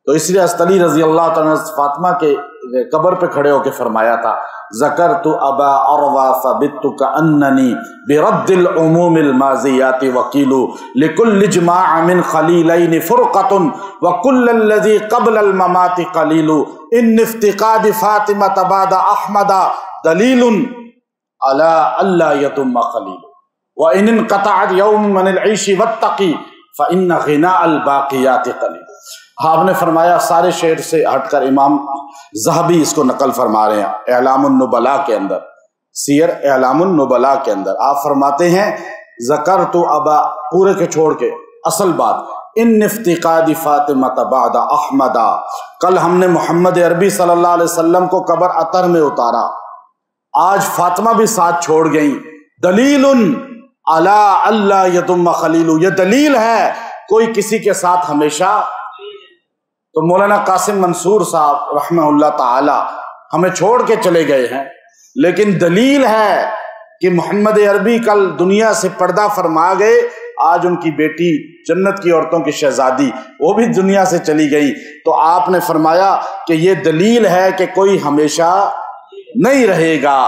تو اس لیے حضرت علی رضی اللہ تعالیٰ عنہ فاطمہ کے قبر پہ کھڑے ہو کے فرمایا تھا ذکرت ابا عروہ فبت کأننی برد العموم الماضیات وکیل لکل اجماع من خلیلین فرقۃ وکل الذی قبل الممات قلیل ان افتقاد فاطمہ بعد احمد دلیل علی الا یتم خلیل وان انقطعت یوم من العیش والتقی فان غناء الباقیات قلیل۔ آپ نے فرمایا، سارے شعر سے ہٹ کر امام ذہبی اس کو نقل فرما رہے ہیں اعلام النبلاء کے اندر، سیر اعلام النبلاء کے اندر آپ فرماتے ہیں ذکرت ابا، پورے کے چھوڑ کے اصل بات، ان افتقاد فاطمہ بعد احمد، کل ہم نے محمد عربی صلی اللہ علیہ وسلم کو قبر اطہر میں اتارا، آج فاطمہ بھی ساتھ چھوڑ گئیں، دلیل علی اللہ یتم خلیل، یہ دلیل ہے کوئی کسی کے ساتھ ہمیشہ۔ تو مولانا قاسم منصور صاحب رحمہ اللہ تعالی ہمیں چھوڑ کے چلے گئے ہیں، لیکن دلیل ہے کہ محمد عربی کل دنیا سے پردہ فرما گئے، آج ان کی بیٹی جنت کی عورتوں کی شہزادی وہ بھی دنیا سے چلی گئی، تو آپ نے فرمایا کہ یہ دلیل ہے کہ کوئی ہمیشہ نہیں رہے گا۔